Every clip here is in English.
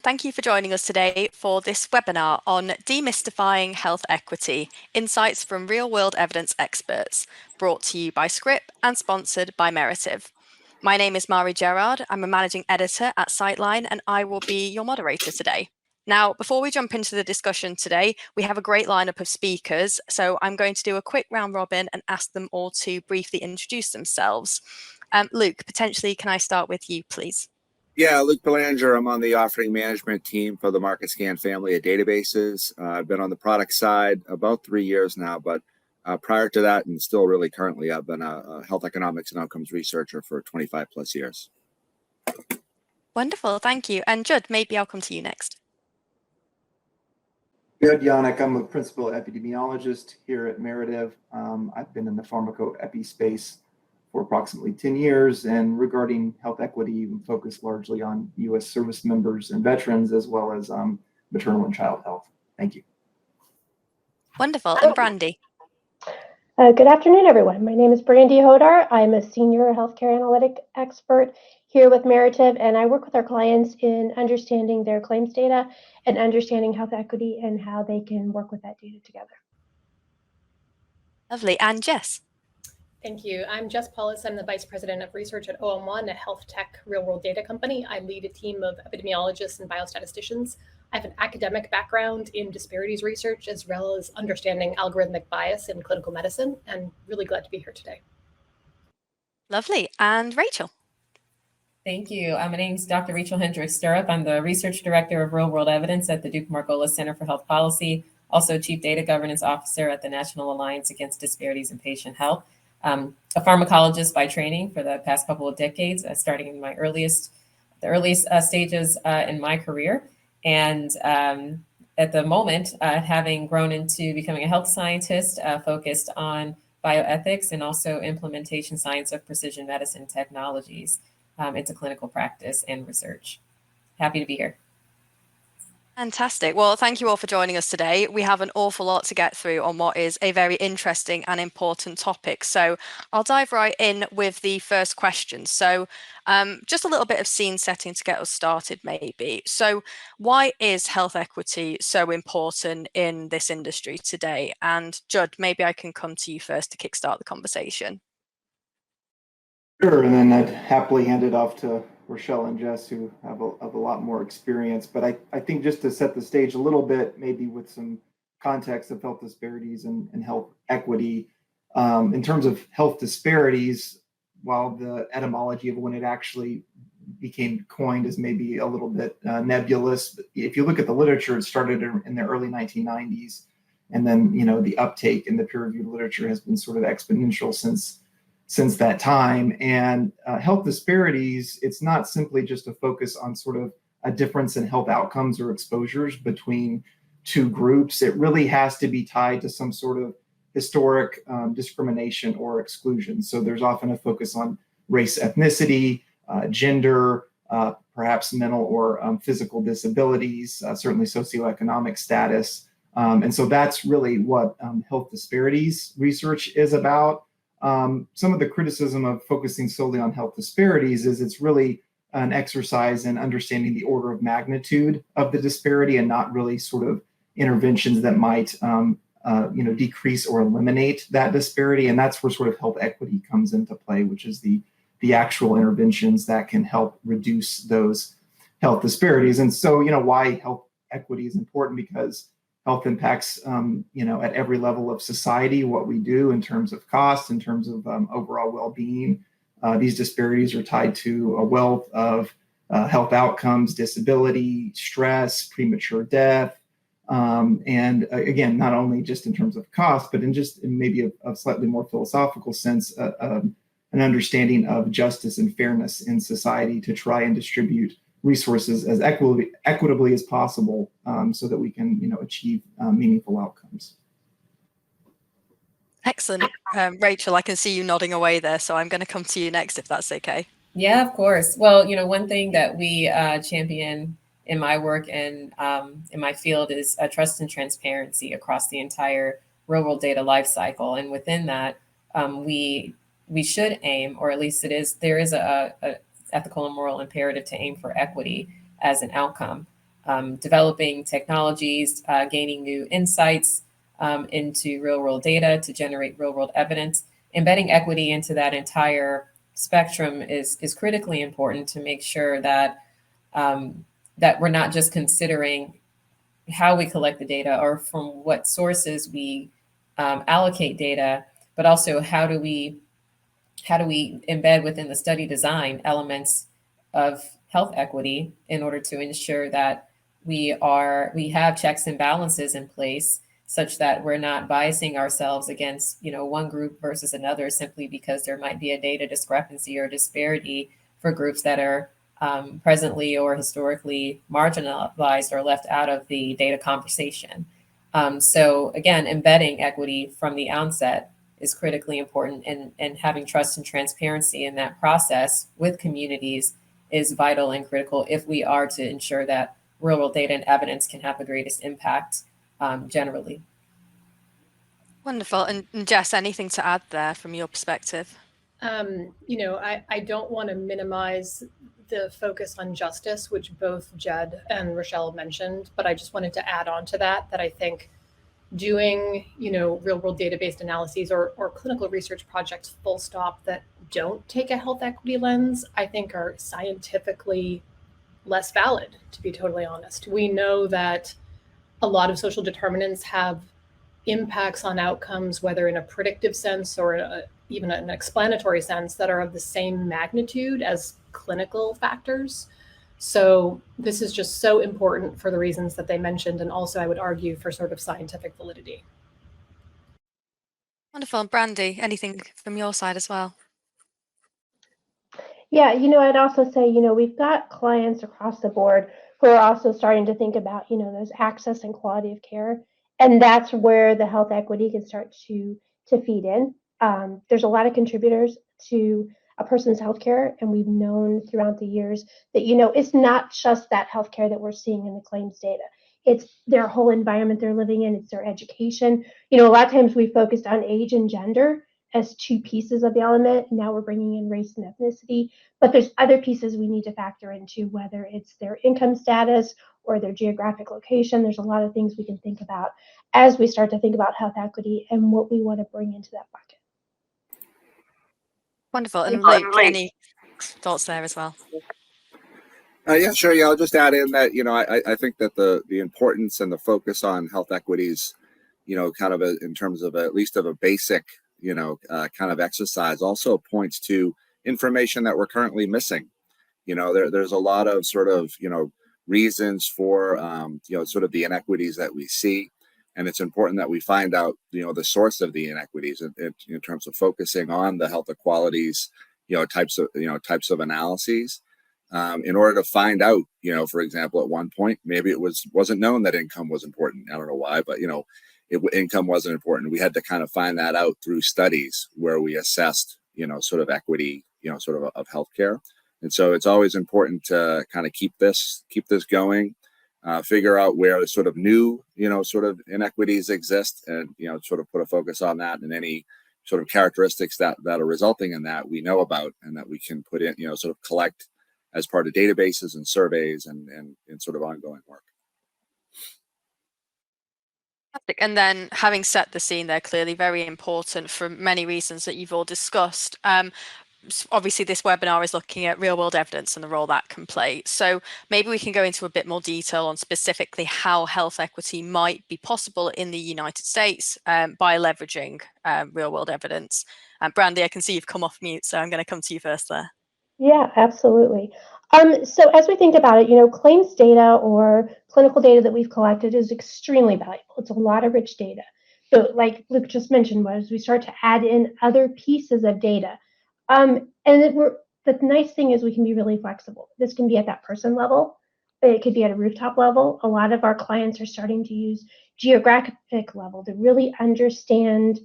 thank you for joining us today for this webinar on demystifying health equity, insights from real-world evidence experts, brought to you by Scrip and sponsored by Merative. My name is Mari Gerard. I'm a managing editor at Sightline, and I will be your moderator today. Now, before we jump into the discussion today, we have a great lineup of speakers, so I'm going to do a quick round robin and ask them all to briefly introduce themselves. Luke, potentially, can I start with you, please? Yeah, Luke Belanger. I'm on the offering management team for the MarketScan family of databases. I've been on the product side about 3 years now, but prior to that, and still really currently, I've been a health economics and outcomes researcher for 25 plus years. Wonderful, thank you. And Judd, maybe I'll come to you next. Good, Yannick. I'm a principal epidemiologist here at Merative. I've been in the pharmacoepi space for approximately 10 years, and regarding health equity, we focus largely on U.S. service members and veterans, as well as maternal and child health. Thank you. Wonderful. And Brandy? Good afternoon, everyone. My name is Brandy Hodar. I'm a senior healthcare analytic expert here with Merative, and I work with our clients in understanding their claims data and understanding health equity and how they can work with that data together. Lovely. And Jess? Thank you. I'm Jess Paulus. I'm the Vice President of Research at OM1, a health tech real-world data company. I lead a team of epidemiologists and biostatisticians. I have an academic background in disparities research, as well as understanding algorithmic bias in clinical medicine, and really glad to be here today. Lovely. And Rachel? Thank you. My name is Dr. Rachel Hendricks-Stirrup. I'm the Research Director of Real-World Evidence at the Duke Margolis Center for Health Policy, also Chief Data Governance Officer at the National Alliance Against Disparities in Patient Health. A pharmacologist by training for the past couple of decades, starting in the earliest stages in my career. And at the moment, having grown into becoming a health scientist focused on bioethics and also implementation science of precision medicine technologies into clinical practice and research. Happy to be here. Fantastic. Well, thank you all for joining us today. We have an awful lot to get through on what is a very interesting and important topic. So I'll dive right in with the first question. So just a little bit of scene setting to get us started, maybe. So why is health equity so important in this industry today? And Judd, maybe I can come to you first to kickstart the conversation. Sure, and then I'd happily hand it off to Rochelle and Jess, who have a lot more experience. But I think just to set the stage a little bit, maybe with some context of health disparities and health equity, in terms of health disparities, while the etymology of when it actually became coined is maybe a little bit nebulous, if you look at the literature, it started in the early 1990s. And then, the uptake in the peer-reviewed literature has been sort of exponential since that time. And health disparities, it's not simply just a focus on sort of a difference in health outcomes or exposures between two groups. It really has to be tied to some sort of historic discrimination or exclusion. So there's often a focus on race, ethnicity, gender, perhaps mental or physical disabilities, certainly socioeconomic status. And so that's really what health disparities research is about. Some of the criticism of focusing solely on health disparities is it's really an exercise in understanding the order of magnitude of the disparity and not really sort of interventions that might decrease or eliminate that disparity. And that's where sort of health equity comes into play, which is the actual interventions that can help reduce those health disparities. And so, why health equity is important, because health impacts, at every level of society, what we do in terms of cost, in terms of overall well-being. These disparities are tied to a wealth of health outcomes, disability, stress, premature death, and again, not only just in terms of cost, but in maybe a slightly more philosophical sense, an understanding of justice and fairness in society to try and distribute resources as equitably as possible, so that we can, achieve meaningful outcomes. Excellent. Rachel, I can see you nodding away there, so I'm going to come to you next, if that's okay. Yeah, of course. Well, one thing that we champion in my work and in my field is trust and transparency across the entire real-world data lifecycle. And within that, we should aim, or at least there is a ethical and moral imperative to aim for equity as an outcome. developing technologies, gaining new insights into real world data to generate real world evidence. Embedding equity into that entire spectrum is critically important to make sure that that we're not just considering how we collect the data or from what sources we allocate data, but also how do we embed within the study design elements of health equity in order to ensure that we have checks and balances in place such that we're not biasing ourselves against, one group versus another simply because there might be a data discrepancy or disparity for groups that are presently or historically marginalized or left out of the data conversation. So again, embedding equity from the onset is critically important, and having trust and transparency in that process with communities is vital and critical if we are to ensure that real world data and evidence can have the greatest impact generally. Wonderful. And Jess, anything to add there from your perspective? I don't want to minimize the focus on justice, which both Jed and Rochelle mentioned, but I just wanted to add on to that I think doing, real world data-based analyses or clinical research projects full stop that don't take a health equity lens, I think are scientifically less valid, to be totally honest. We know that a lot of social determinants have impacts on outcomes, whether in a predictive sense or even an explanatory sense, that are of the same magnitude as clinical factors. So this is just so important for the reasons that they mentioned, and also I would argue for sort of scientific validity. Wonderful. And Brandy, anything from your side as well? Yeah, I'd also say, we've got clients across the board who are also starting to think about, those access and quality of care. And that's where the health equity can start to feed in. There's a lot of contributors to a person's healthcare, and we've known throughout the years that, it's not just that healthcare that we're seeing in the claims data. It's their whole environment they're living in, it's their education. A lot of times we focused on age and gender as two pieces of the element. Now we're bringing in race and ethnicity, but there's other pieces we need to factor into, whether it's their income status or their geographic location. There's a lot of things we can think about as we start to think about health equity and what we want to bring into that bucket. Wonderful. And Luke, any thoughts there as well? Yeah, sure. Yeah, I'll just add in that, I think that the importance and the focus on health equities, kind of in terms of at least of a basic, kind of exercise also points to information that we're currently missing. There's a lot of sort of, reasons for, sort of the inequities that we see. And it's important that we find out, the source of the inequities in terms of focusing on the health inequalities, types of analyses. In order to find out, for example, at one point, maybe it wasn't known that income was important. I don't know why, but, income wasn't important. We had to kind of find that out through studies where we assessed, sort of equity, sort of healthcare. And so it's always important to kind of keep this going, figure out where sort of new, sort of inequities exist, and, sort of put a focus on that, and any sort of characteristics that are resulting in that we know about and that we can put in, sort of collect as part of databases and surveys and sort of ongoing work. And then having set the scene there, clearly very important for many reasons that you've all discussed. Obviously, this webinar is looking at real world evidence and the role that can play. So maybe we can go into a bit more detail on specifically how health equity might be possible in the United States by leveraging real world evidence. Brandy, I can see you've come off mute, so I'm going to come to you first there. Yeah, absolutely. So as we think about it, claims data or clinical data that we've collected is extremely valuable. It's a lot of rich data. So like Luke just mentioned, was we start to add in other pieces of data. And the nice thing is we can be really flexible. This can be at that person level. It could be at a rooftop level. A lot of our clients are starting to use geographic level to really understand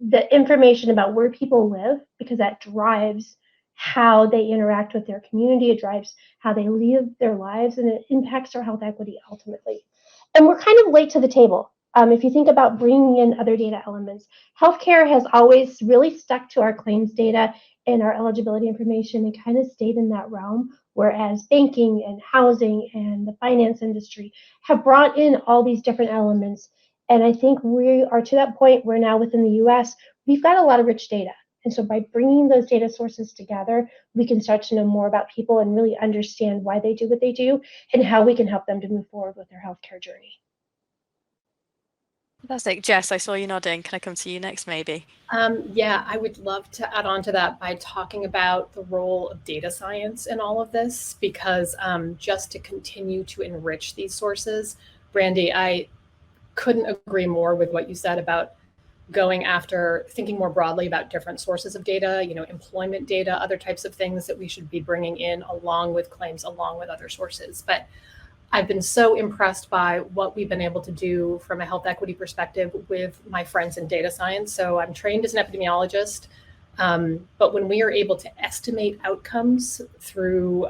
the information about where people live, because that drives how they interact with their community. It drives how they live their lives, and it impacts our health equity ultimately. And we're kind of late to the table. If you think about bringing in other data elements, healthcare has always really stuck to our claims data and our eligibility information and kind of stayed in that realm whereas banking and housing and the finance industry have brought in all these different elements. And I think we are to that point where now within the US, we've got a lot of rich data. And so by bringing those data sources together, we can start to know more about people and really understand why they do what they do and how we can help them to move forward with their healthcare journey. Fantastic. Jess, I saw you nodding. Can I come to you next, maybe? Yeah, I would love to add on to that by talking about the role of data science in all of this, because just to continue to enrich these sources, Brandy, I couldn't agree more with what you said about going after thinking more broadly about different sources of data, employment data, other types of things that we should be bringing in along with claims, along with other sources. But I've been so impressed by what we've been able to do from a health equity perspective with my friends in data science. So I'm trained as an epidemiologist, but when we are able to estimate outcomes through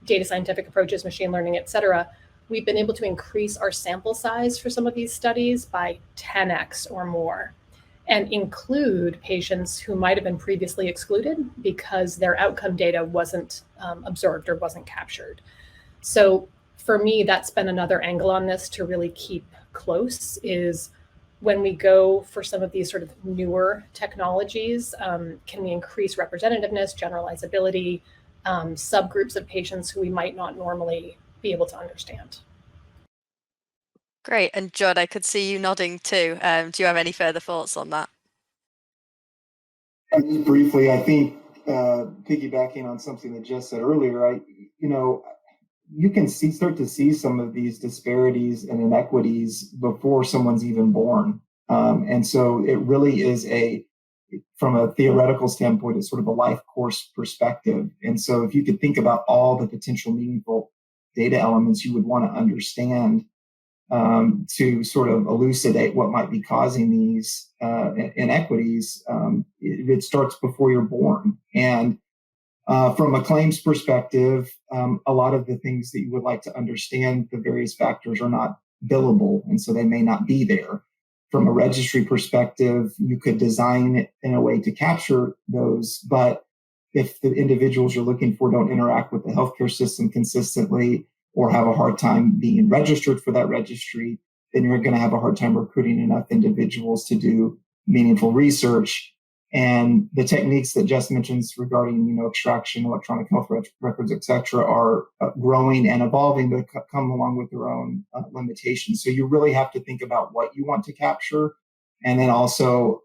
data scientific approaches, machine learning, et cetera, we've been able to increase our sample size for some of these studies by 10x or more, and include patients who might have been previously excluded because their outcome data wasn't observed or wasn't captured. So for me, that's been another angle on this to really keep close, is when we go for some of these sort of newer technologies, can we increase representativeness, generalizability, subgroups of patients who we might not normally be able to understand. Great. And Judd, I could see you nodding too. Do you have any further thoughts on that? Just briefly, I think piggybacking on something that Jess said earlier, you can start to see some of these disparities and inequities before someone's even born. And so it really is from a theoretical standpoint, it's sort of a life course perspective. And so if you could think about all the potential meaningful data elements you would want to understand to sort of elucidate what might be causing these inequities, it starts before you're born. And from a claims perspective, a lot of the things that you would like to understand, the various factors are not billable, and so they may not be there. From a registry perspective, you could design it in a way to capture those, but if the individuals you're looking for don't interact with the healthcare system consistently or have a hard time being registered for that registry, then you're going to have a hard time recruiting enough individuals to do meaningful research. And the techniques that Jess mentions regarding, extraction, electronic health records, et cetera, are growing and evolving, but come along with their own limitations. So you really have to think about what you want to capture, and then also,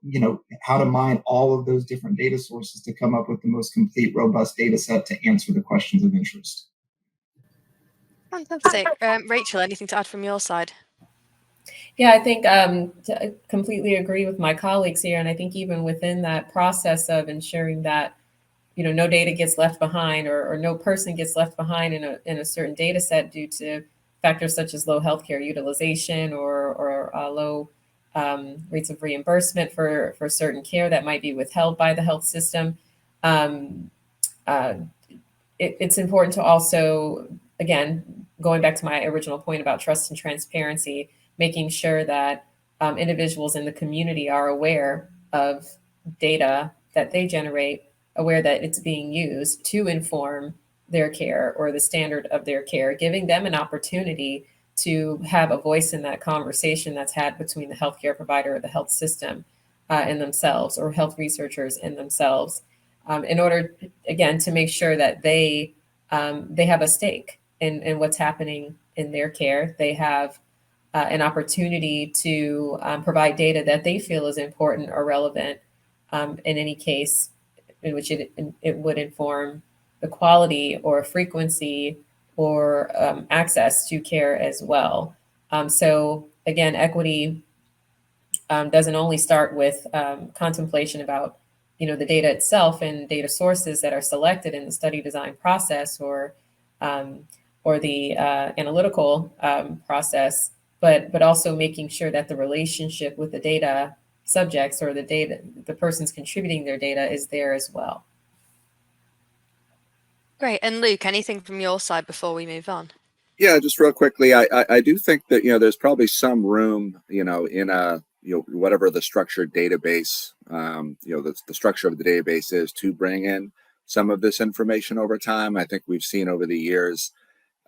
how to mine all of those different data sources to come up with the most complete, robust data set to answer the questions of interest. Fantastic. Rachel, anything to add from your side? Yeah, I think I completely agree with my colleagues here. And I think even within that process of ensuring that, no data gets left behind or no person gets left behind in a certain data set due to factors such as low healthcare utilization or low rates of reimbursement for certain care that might be withheld by the health system. It's important to also, again, going back to my original point about trust and transparency, making sure that individuals in the community are aware of data that they generate, aware that it's being used to inform their care or the standard of their care, giving them an opportunity to have a voice in that conversation that's had between the healthcare provider or the health system and themselves, or health researchers in themselves, in order, again, to make sure that they have a stake in what's happening in their care. They have an opportunity to provide data that they feel is important or relevant in any case in which it would inform the quality or frequency or access to care as well. So again, equity doesn't only start with contemplation about the data itself and data sources that are selected in the study design process or the analytical process, but also making sure that the relationship with the data subjects or the person's contributing their data is there as well. Great. And Luke, anything from your side before we move on? Yeah, just real quickly, I do think that there's probably some room in a whatever the structured database the structure of the database is, to bring in some of this information over time. I think we've seen over the years,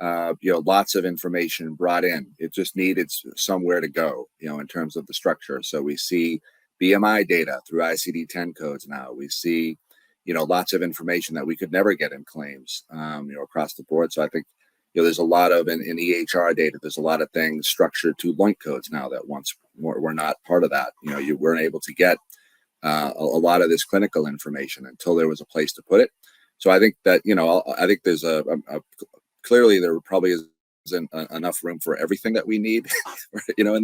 lots of information brought in. It just needed somewhere to go, in terms of the structure. So we see BMI data through ICD-10 codes now. We see, lots of information that we could never get in claims, across the board. So I think, there's a lot of in EHR data. There's a lot of things structured to LOINC codes now that once were not part of that. You weren't able to get a lot of this clinical information until there was a place to put it. So I think that, I think there's clearly there probably isn't enough room for everything that we need, in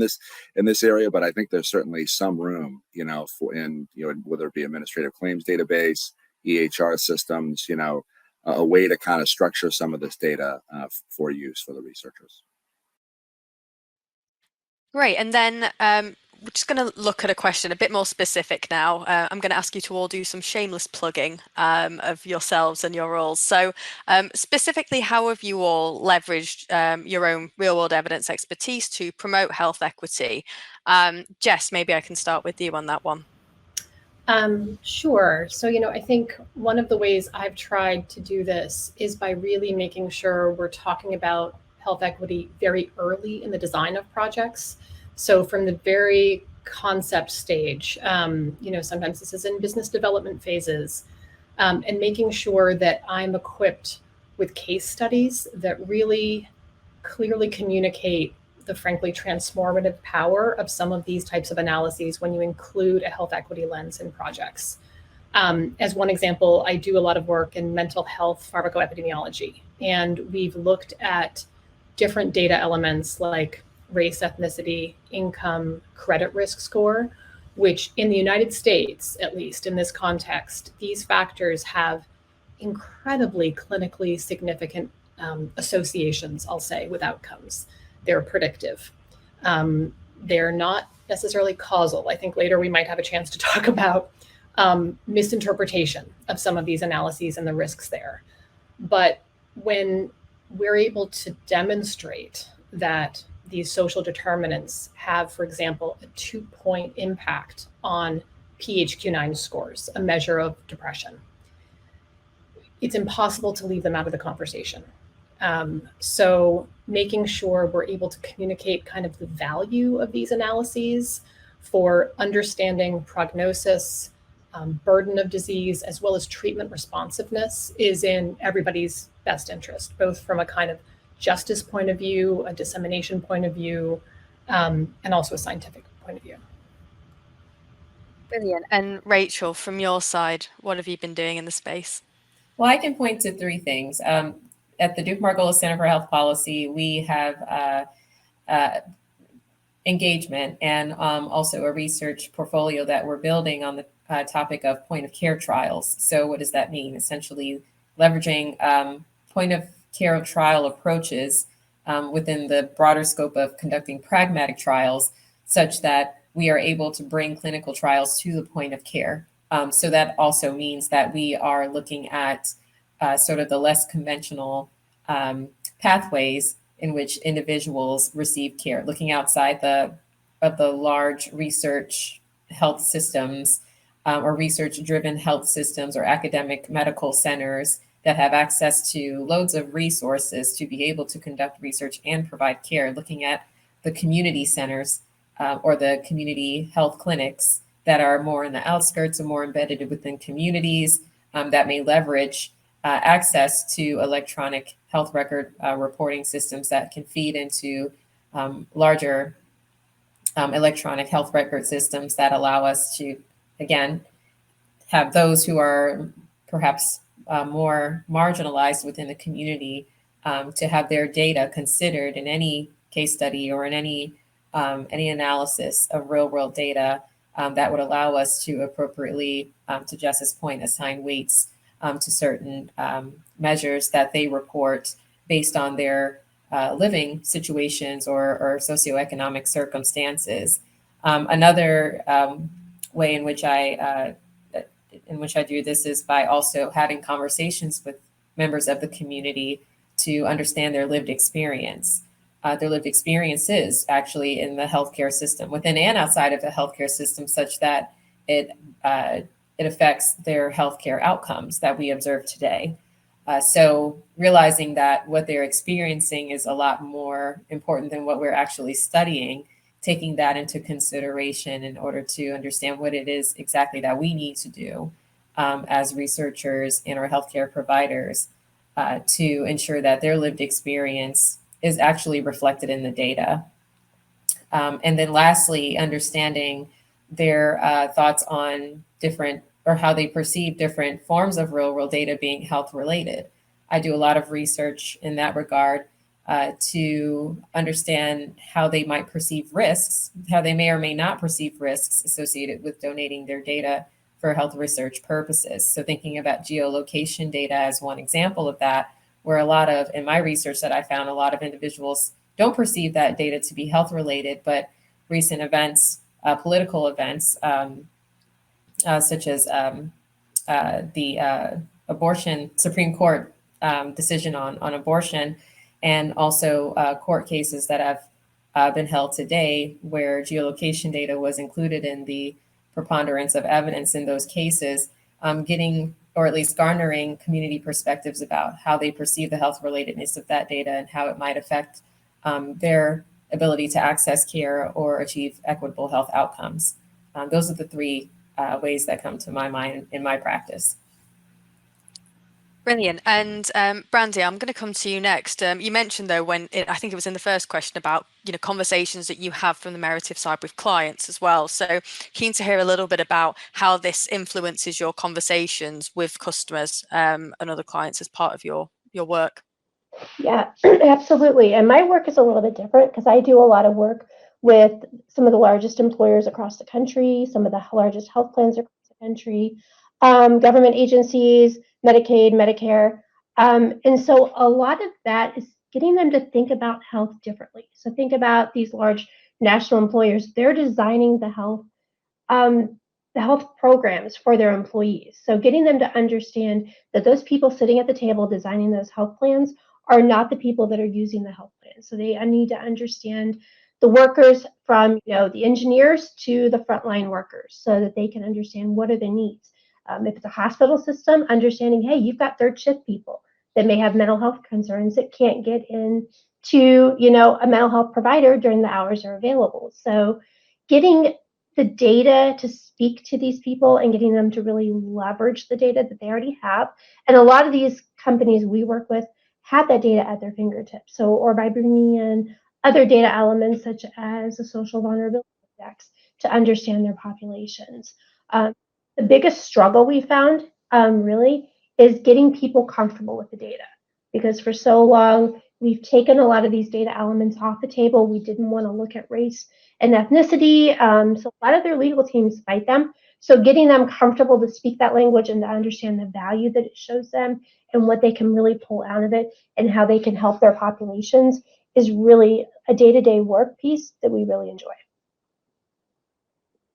this area. But I think there's certainly some room, whether it be administrative claims database, EHR systems, a way to kind of structure some of this data for use for the researchers. Great. And then we're just going to look at a question a bit more specific now. I'm going to ask you to all do some shameless plugging of yourselves and your roles. So specifically, how have you all leveraged your own real-world evidence expertise to promote health equity? Jess, maybe I can start with you on that one. Sure. So, I think one of the ways I've tried to do this is by really making sure we're talking about health equity very early in the design of projects. So from the very concept stage, sometimes this is in business development phases, and making sure that I'm equipped with case studies that really clearly communicate the frankly transformative power of some of these types of analyses when you include a health equity lens in projects. As one example, I do a lot of work in mental health pharmacoepidemiology, and we've looked at different data elements like race, ethnicity, income, credit risk score, which in the United States, at least in this context, these factors have incredibly clinically significant associations, I'll say, with outcomes. They're predictive. They're not necessarily causal. I think later we might have a chance to talk about misinterpretation of some of these analyses and the risks there. But when we're able to demonstrate that these social determinants have, for example, a 2-point impact on PHQ-9 scores, a measure of depression, it's impossible to leave them out of the conversation. So making sure we're able to communicate kind of the value of these analyses for understanding prognosis, burden of disease, as well as treatment responsiveness is in everybody's best interest, both from a kind of justice point of view, a dissemination point of view, and also a scientific point of view. Brilliant. And Rachel, from your side, what have you been doing in the space? Well, I can point to 3 things. At the Duke Margolis Center for Health Policy, we have engagement and also a research portfolio that we're building on the topic of point of care trials. So what does that mean? Essentially leveraging point of care trial approaches within the broader scope of conducting pragmatic trials, such that we are able to bring clinical trials to the point of care. So that also means that we are looking at sort of the less conventional pathways in which individuals receive care, looking outside of the large research health systems or research-driven health systems or academic medical centers that have access to loads of resources to be able to conduct research and provide care, looking at the community centers or the community health clinics that are more in the outskirts and more embedded within communities that may leverage access to electronic health record reporting systems that can feed into larger electronic health record systems that allow us to, again, have those who are perhaps more marginalized within the community to have their data considered in any case study or in any analysis of real world data that would allow us to appropriately, to Jess's point, assign weights to certain measures that they report based on their living situations or socioeconomic circumstances. Another way in which I do this is by also having conversations with members of the community to understand their lived experience. Their lived experiences actually in the healthcare system, within and outside of the healthcare system, such that it it affects their healthcare outcomes that we observe today. So realizing that what they're experiencing is a lot more important than what we're actually studying, taking that into consideration in order to understand what it is exactly that we need to do as researchers and our healthcare providers to ensure that their lived experience is actually reflected in the data. And then lastly, understanding their thoughts on different or how they perceive different forms of real world data being health related. I do a lot of research in that regard to understand how they might perceive risks, how they may or may not perceive risks associated with donating their data for health research purposes. So thinking about geolocation data as one example of that, where in my research that I found, a lot of individuals don't perceive that data to be health related, but recent events, political events, such as the abortion Supreme Court decision on abortion, and also court cases that have been held today where geolocation data was included in the preponderance of evidence in those cases, getting or at least garnering community perspectives about how they perceive the health relatedness of that data and how it might affect their ability to access care or achieve equitable health outcomes. Those are the three ways that come to my mind in my practice. Brilliant. And Brandy, I'm going to come to you next. You mentioned, though, I think it was in the first question about conversations that you have from the Merative side with clients as well. So keen to hear a little bit about how this influences your conversations with customers and other clients as part of your work. Yeah, absolutely. And my work is a little bit different because I do a lot of work with some of the largest employers across the country, some of the largest health plans across the country, government agencies, Medicaid, Medicare. And so a lot of that is getting them to think about health differently. So think about these large national employers. They're designing the health programs for their employees. So getting them to understand that those people sitting at the table designing those health plans are not the people that are using the health plan. So they need to understand the workers from the engineers to the frontline workers so that they can understand what are the needs. If it's a hospital system, understanding, hey, you've got third shift people that may have mental health concerns that can't get into a mental health provider during the hours they're available. So getting the data to speak to these people and getting them to really leverage the data that they already have. And a lot of these companies we work with have that data at their fingertips. So, or by bringing in other data elements such as a social vulnerability index to understand their populations. The biggest struggle we found really is getting people comfortable with the data, because for so long we've taken a lot of these data elements off the table. We didn't want to look at race and ethnicity. So a lot of their legal teams fight them. So getting them comfortable to speak that language and to understand the value that it shows them and what they can really pull out of it and how they can help their populations is really a day-to-day work piece that we really enjoy.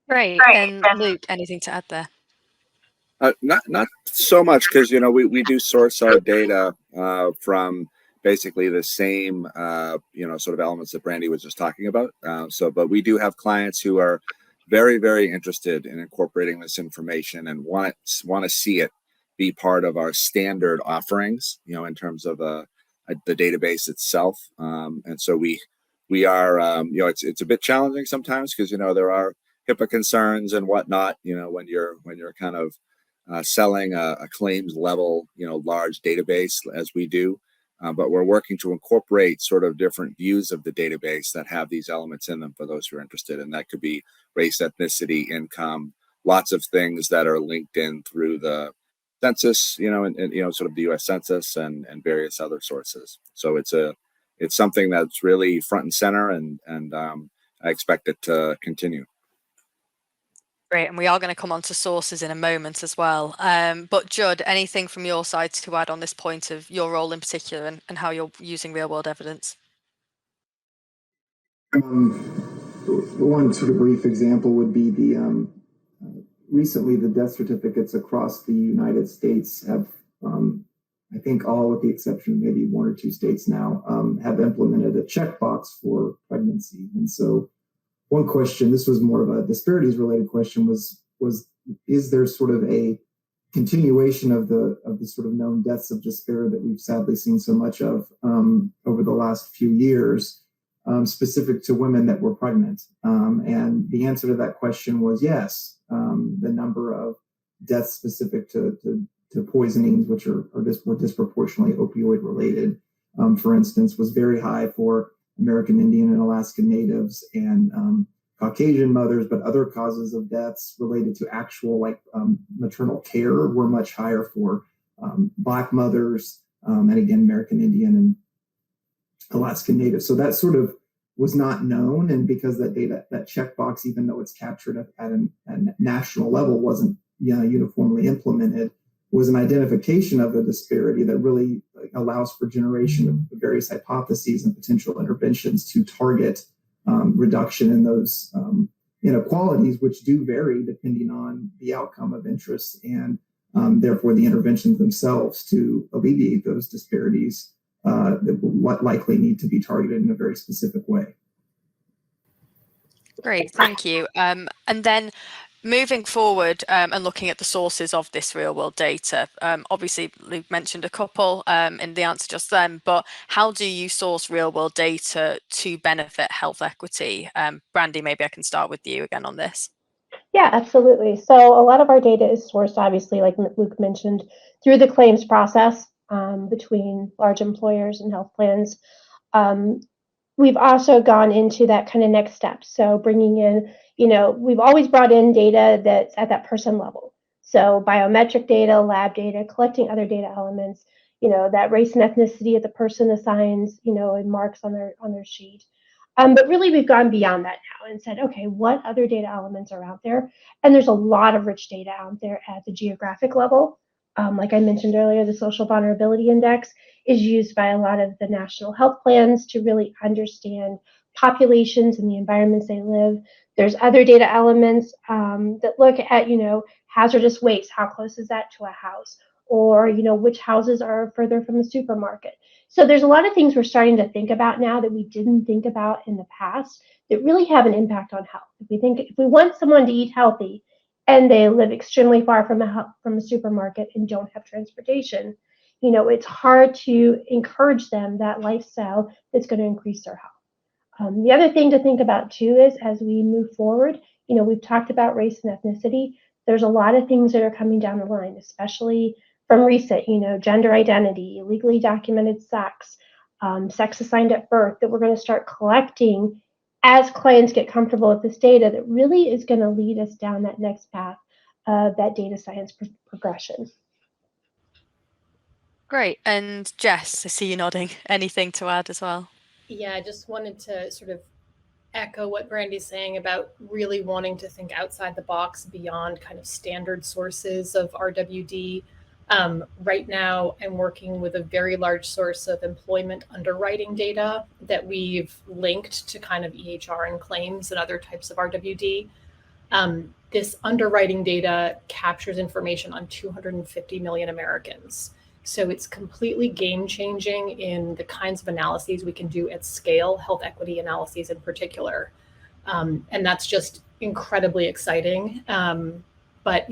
Great. And Luke, anything to add there? Not so much, because we do source our data from basically the same sort of elements that Brandy was just talking about. But we do have clients who are very, very interested in incorporating this information and want to see it be part of our standard offerings, in terms of the database itself. And so we are, it's a bit challenging sometimes because there are HIPAA concerns and whatnot. When you're kind of selling a claims level, large database as we do. But we're working to incorporate sort of different views of the database that have these elements in them for those who are interested. And that could be race, ethnicity, income, lots of things that are linked in through the census, and sort of the US Census and various other sources. So it's something that's really front and center, and I expect it to continue. Great, and we are going to come on to sources in a moment as well. But Judd, anything from your side to add on this point of your role in particular and how you're using real world evidence? One sort of brief example would be recently the death certificates across the United States have, I think all with the exception of maybe one or two states now, have implemented a checkbox for pregnancy. And so one question, this was more of a disparities related question, was is there sort of a continuation of the sort of known deaths of despair that we've sadly seen so much of over the last few years, specific to women that were pregnant? And the answer to that question was yes. The number of deaths specific to poisonings, which were disproportionately opioid related, for instance, was very high for American Indian and Alaskan Natives and Caucasian mothers, but other causes of deaths related to actual maternal care were much higher for Black mothers, and again, American Indian and Alaskan Native. So that sort of was not known. And because that data, that checkbox, even though it's captured at a national level, wasn't uniformly implemented, was an identification of a disparity that really allows for generation of various hypotheses and potential interventions to target reduction in those inequalities, which do vary depending on the outcome of interest and therefore the interventions themselves to alleviate those disparities what likely need to be targeted in a very specific way. Great, thank you. And then moving forward and looking at the sources of this real world data, obviously we've mentioned a couple in the answer just then, but how do you source real world data to benefit health equity? Brandy, maybe I can start with you again on this. Yeah, absolutely. So a lot of our data is sourced, obviously, like Luke mentioned, through the claims process between large employers and health plans. We've also gone into that kind of next step. So bringing in, we've always brought in data that's at that person level. So biometric data, lab data, collecting other data elements, that race and ethnicity that the person assigns, and marks on their sheet. But really, we've gone beyond that now and said, okay, what other data elements are out there? And there's a lot of rich data out there at the geographic level. Like I mentioned earlier, the Social Vulnerability Index is used by a lot of the national health plans to really understand populations and the environments they live. There's other data elements that look at, hazardous waste. How close is that to a house? Or, which houses are further from the supermarket? So there's a lot of things we're starting to think about now that we didn't think about in the past that really have an impact on health. If we want someone to eat healthy and they live extremely far from a supermarket and don't have transportation, it's hard to encourage them that lifestyle that's going to increase their health. The other thing to think about too is as we move forward, we've talked about race and ethnicity. There's a lot of things that are coming down the line, especially from recent, gender identity, legally documented sex, sex assigned at birth, that we're going to start collecting as clients get comfortable with this data that really is going to lead us down that next path of that data science progression. Great. And Jess, I see you nodding. Anything to add as well? Yeah, I just wanted to sort of echo what Brandy's saying about really wanting to think outside the box beyond kind of standard sources of RWD. Right now, I'm working with a very large source of employment underwriting data that we've linked to kind of EHR and claims and other types of RWD. This underwriting data captures information on 250 million Americans. So it's completely game-changing in the kinds of analyses we can do at scale, health equity analyses in particular. And that's just incredibly exciting. But,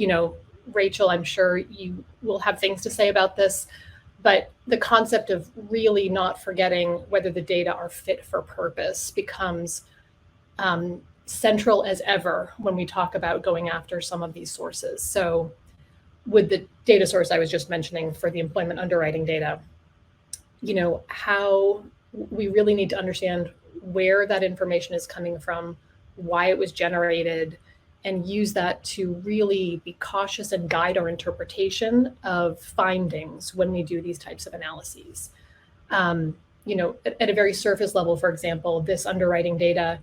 Rachel, I'm sure you will have things to say about this, but the concept of really not forgetting whether the data are fit for purpose becomes central as ever when we talk about going after some of these sources. So with the data source I was just mentioning for the employment underwriting data, how we really need to understand where that information is coming from, why it was generated, and use that to really be cautious and guide our interpretation of findings when we do these types of analyses. At a very surface level, for example, this underwriting data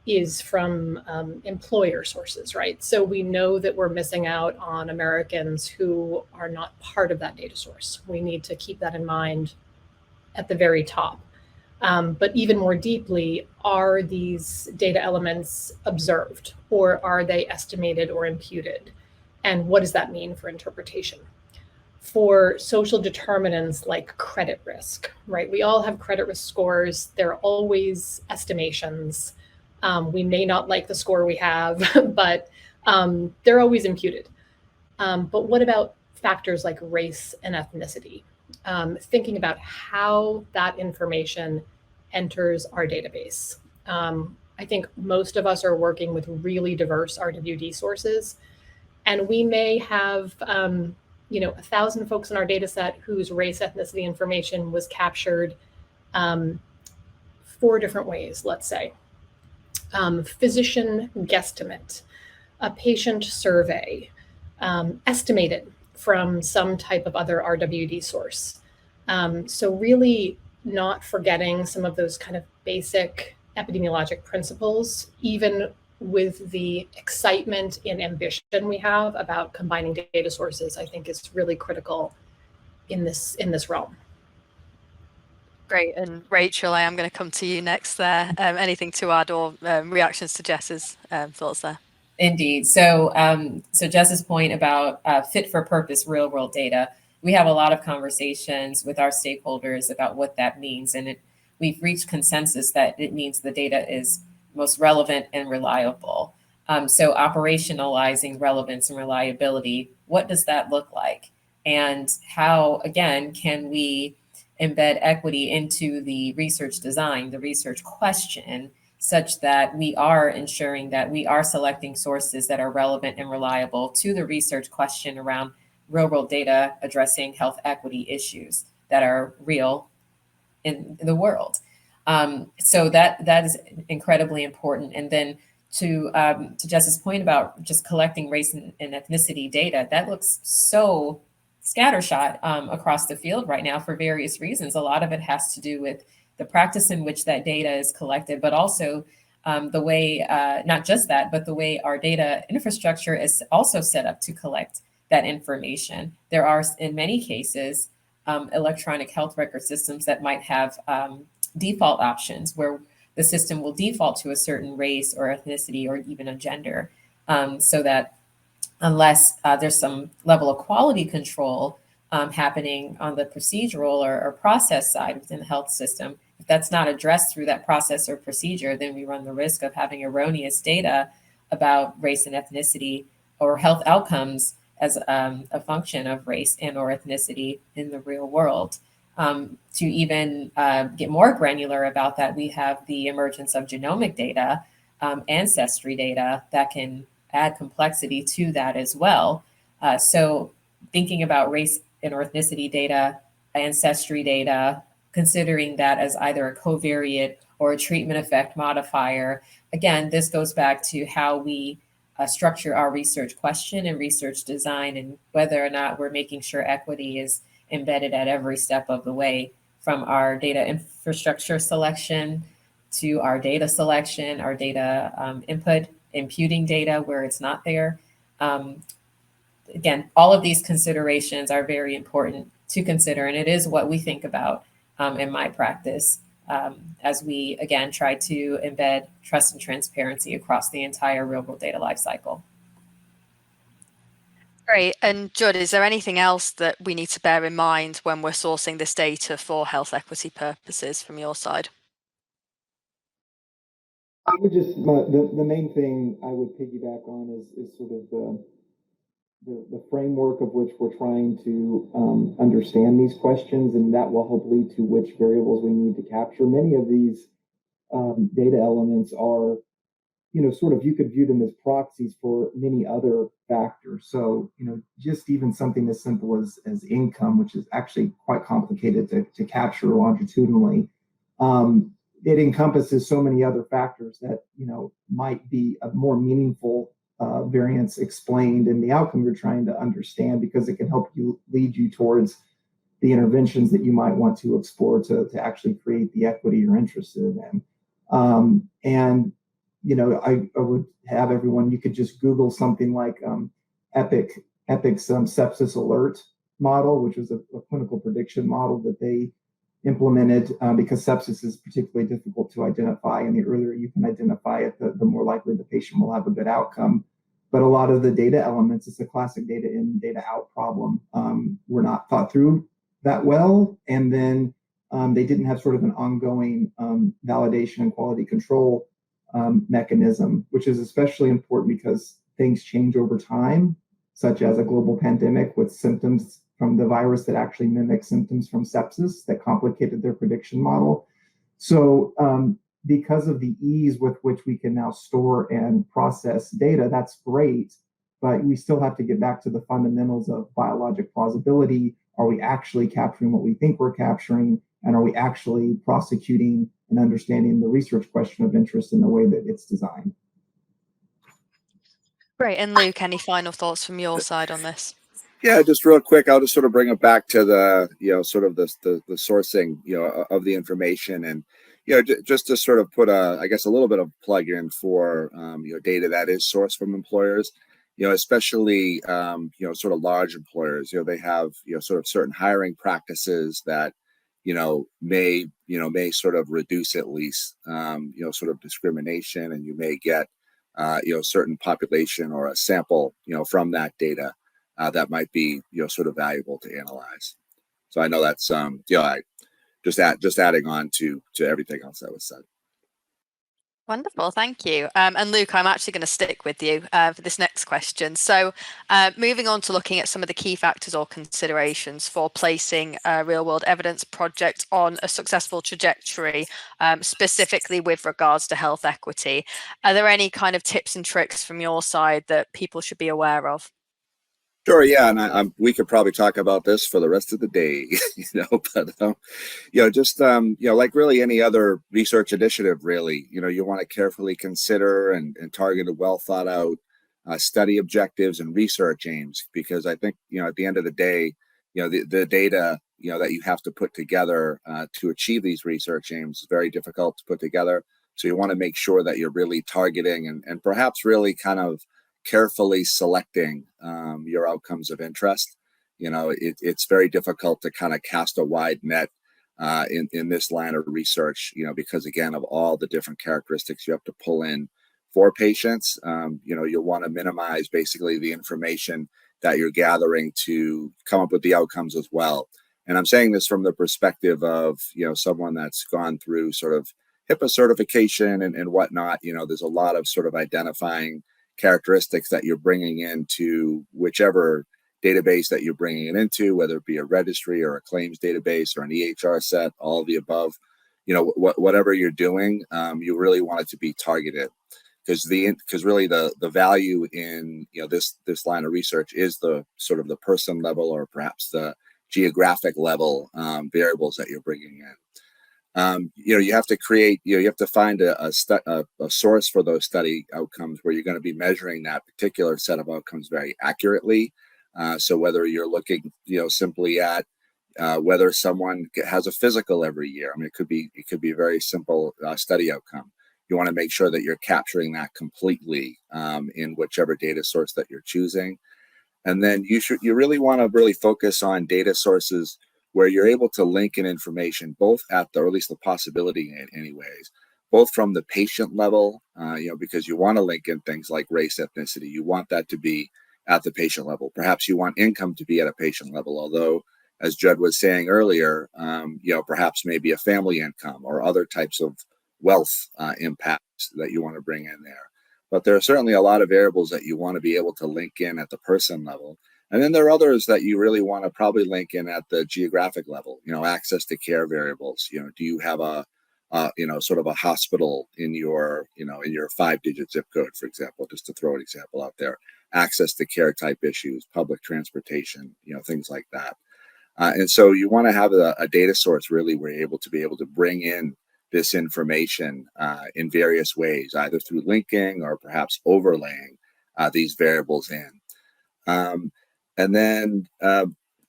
is from employer sources, right? So we know that we're missing out on Americans who are not part of that data source. We need to keep that in mind at the very top. But even more deeply, are these data elements observed, or are they estimated or imputed? And what does that mean for interpretation? For social determinants like credit risk, right? We all have credit risk scores. They're always estimations. We may not like the score we have, but they're always imputed. But what about factors like race and ethnicity? Thinking about how that information enters our database. I think most of us are working with really diverse RWD sources, and we may have 1,000 folks in our data set whose race ethnicity information was captured 4 different ways, let's say. Physician guesstimate, a patient survey, estimated from some type of other RWD source. So really not forgetting some of those kind of basic epidemiologic principles, even with the excitement and ambition we have about combining data sources, I think is really critical in this realm. Great. And Rachel, I am going to come to you next there. Anything to add or reactions to Jess's thoughts there? Indeed. So, so Jess's point about fit for purpose real world data, we have a lot of conversations with our stakeholders about what that means. And we've reached consensus that it means the data is most relevant and reliable. So operationalizing relevance and reliability, what does that look like? And how, again, can we embed equity into the research design, the research question, such that we are ensuring that we are selecting sources that are relevant and reliable to the research question around real world data addressing health equity issues that are real in the world. So that is incredibly important. And then to Jess's point about just collecting race and ethnicity data, that looks so scattershot across the field right now for various reasons. A lot of it has to do with the practice in which that data is collected, but also the way, not just that, but the way our data infrastructure is also set up to collect that information. There are, in many cases, electronic health record systems that might have default options where the system will default to a certain race or ethnicity or even a gender, so that unless there's some level of quality control happening on the procedural or process side within the health system, if that's not addressed through that process or procedure, then we run the risk of having erroneous data about race and ethnicity or health outcomes as a function of race and or ethnicity in the real world. To even get more granular about that, we have the emergence of genomic data, ancestry data that can add complexity to that as well. So thinking about race and ethnicity data, ancestry data, considering that as either a covariate or a treatment effect modifier. Again, this goes back to how we structure our research question and research design, and whether or not we're making sure equity is embedded at every step of the way, from our data infrastructure selection to our data selection, our data input, imputing data where it's not there. Again, all of these considerations are very important to consider, and it is what we think about in my practice as we, again, try to embed trust and transparency across the entire real-world data lifecycle. Great. And Judd, is there anything else that we need to bear in mind when we're sourcing this data for health equity purposes from your side? I would just, the main thing I would piggyback on is sort of the framework of which we're trying to understand these questions, and that will help lead to which variables we need to capture. Many of these data elements are, sort of, you could view them as proxies for many other factors. So, just even something as simple as income, which is actually quite complicated to capture longitudinally. It encompasses so many other factors that, might be a more meaningful variance explained in the outcome you're trying to understand, because it can help you lead you towards the interventions that you might want to explore to actually create the equity you're interested in. And, I would have everyone, you could just Google something like Epic's sepsis alert model, which was a clinical prediction model that they implemented because sepsis is particularly difficult to identify, and the earlier you can identify it, the more likely the patient will have a good outcome. But a lot of the data elements, it's a classic data in, data out problem, were not thought through that well. And then they didn't have sort of an ongoing validation and quality control mechanism, which is especially important because things change over time. such as a global pandemic with symptoms from the virus that actually mimic symptoms from sepsis that complicated their prediction model. So because of the ease with which we can now store and process data, that's great, but we still have to get back to the fundamentals of biologic plausibility. Are we actually capturing what we think we're capturing? And are we actually prosecuting and understanding the research question of interest in the way that it's designed? Great. And Luke, any final thoughts from your side on this? Yeah, just real quick, I'll just sort of bring it back to the, sort of the sourcing, of the information, and, just to sort of put I guess a little bit of plug in for, data that is sourced from employers, especially, sort of large employers, they have, sort of certain hiring practices that, may sort of reduce at least, sort of discrimination, and you may get, certain population or a sample, from that data. That might be sort of valuable to analyze. So I know that's I just adding on to everything else that was said. Wonderful, thank you. And Luke, I'm actually going to stick with you for this next question. So moving on to looking at some of the key factors or considerations for placing a real world evidence project on a successful trajectory, specifically with regards to health equity. Are there any kind of tips and tricks from your side that people should be aware of? Sure, yeah, and we could probably talk about this for the rest of the day, but just like really any other research initiative, really, you want to carefully consider and target a well thought out study objectives and research aims, because I think at the end of the day, the data that you have to put together to achieve these research aims is very difficult to put together. So you want to make sure that you're really targeting and perhaps really kind of carefully selecting your outcomes of interest. It's very difficult to kind of cast a wide net in this line of research, because again, of all the different characteristics you have to pull in for patients, you'll want to minimize basically the information that you're gathering to come up with the outcomes as well. And I'm saying this from the perspective of, someone that's gone through sort of HIPAA certification and whatnot. There's a lot of sort of identifying characteristics that you're bringing into whichever database that you're bringing it into, whether it be a registry or a claims database or an EHR set, all of the above. Whatever you're doing, you really want it to be targeted, because really the value in this line of research is the sort of the person level or perhaps the geographic level variables that you're bringing in. You have to create, you have to find a source for those study outcomes where you're going to be measuring that particular set of outcomes very accurately. So whether you're looking, simply at whether someone has a physical every year, I mean, it could be a very simple study outcome. You want to make sure that you're capturing that completely in whichever data source that you're choosing. And then you really want to really focus on data sources where you're able to link in information, both at or at least the possibility in anyways, both from the patient level, because you want to link in things like race, ethnicity. You want that to be at the patient level. Perhaps you want income to be at a patient level, although, as Judd was saying earlier, perhaps maybe a family income or other types of wealth impacts that you want to bring in there. But there are certainly a lot of variables that you want to be able to link in at the person level. And then there are others that you really want to probably link in at the geographic level, access to care variables. Do you have a sort of a hospital in your 5-digit zip code, for example, just to throw an example out there, access to care type issues, public transportation, things like that. And so you want to have a data source really where you're able to bring in this information in various ways, either through linking or perhaps overlaying these variables in. And then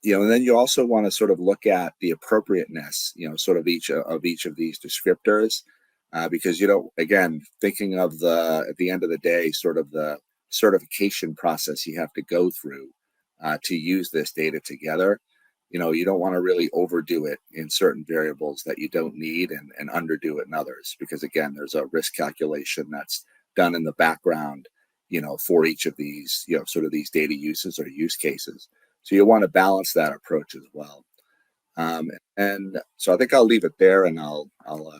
you also want to sort of look at the appropriateness, sort of each of these descriptors, because again, thinking of at the end of the day, sort of the certification process you have to go through to use this data together. You don't want to really overdo it in certain variables that you don't need and underdo it in others, because again, there's a risk calculation that's done in the background, for each of these, sort of these data uses or use cases. So you want to balance that approach as well. And so I think I'll leave it there, and I'll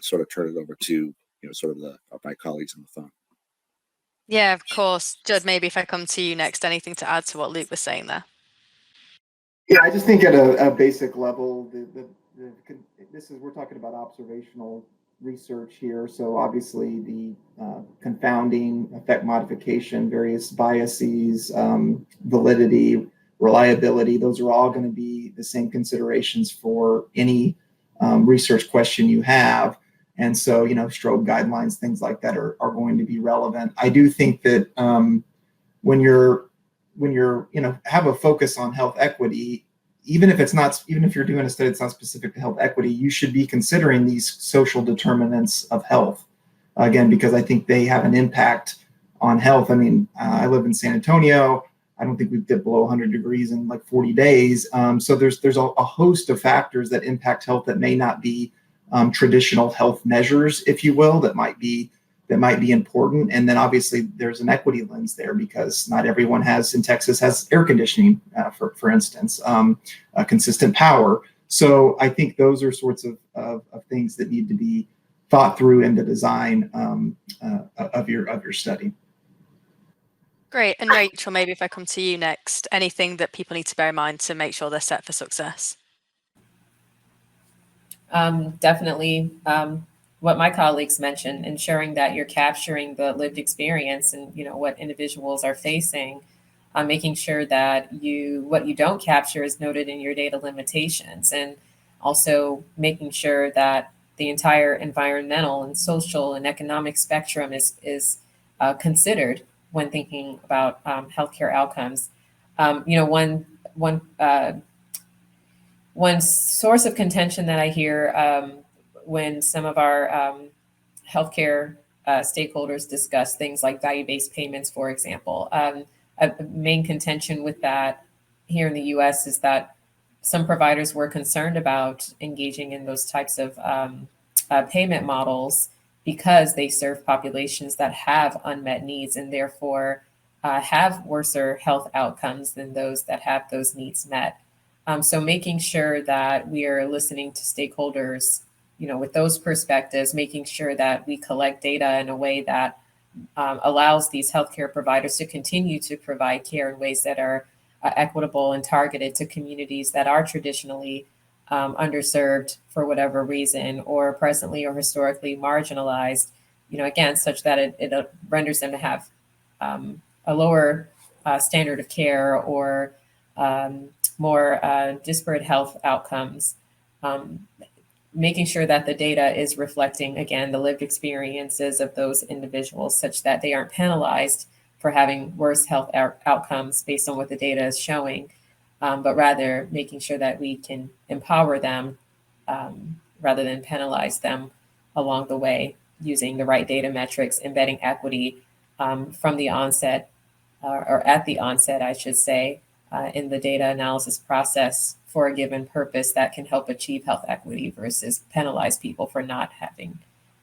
sort of turn it over to, sort of my colleagues on the phone. Yeah, of course. Judd, maybe if I come to you next, anything to add to what Luke was saying there? Yeah, I just think at a basic level, we're talking about observational research here. So obviously the confounding, effect modification, various biases, validity, reliability, those are all going to be the same considerations for any research question you have. And so, stroke guidelines, things like that are going to be relevant. I do think that when you're have a focus on health equity, even if you're doing a study that's not specific to health equity, you should be considering these social determinants of health, again, because I think they have an impact on health. I mean, I live in San Antonio. I don't think we've dipped below 100 degrees in like 40 days. So there's a host of factors that impact health that may not be traditional health measures, if you will, that might be important. And then obviously there's an equity lens there, because not everyone in Texas has air conditioning, for instance, consistent power. So I think those are sorts of things that need to be thought through in the design of your study. Great. And Rachel, maybe if I come to you next, anything that people need to bear in mind to make sure they're set for success? Definitely what my colleagues mentioned, ensuring that you're capturing the lived experience and what individuals are facing, making sure that what you don't capture is noted in your data limitations, and also making sure that the entire environmental and social and economic spectrum is considered when thinking about healthcare outcomes. One source of contention that I hear when some of our healthcare stakeholders discuss things like value-based payments, for example, a main contention with that here in the U.S. is that some providers were concerned about engaging in those types of payment models because they serve populations that have unmet needs and therefore have worser health outcomes than those that have those needs met. So making sure that we are listening to stakeholders, with those perspectives, making sure that we collect data in a way that allows these healthcare providers to continue to provide care in ways that are equitable and targeted to communities that are traditionally underserved for whatever reason, or presently or historically marginalized, again, such that it renders them to have a lower standard of care or more disparate health outcomes, making sure that the data is reflecting, again, the lived experiences of those individuals such that they aren't penalized for having worse health outcomes based on what the data is showing, but rather making sure that we can empower them rather than penalize them along the way, using the right data metrics, embedding equity from the onset, or at the onset, I should say, in the data analysis process for a given purpose that can help achieve health equity versus penalize people for not having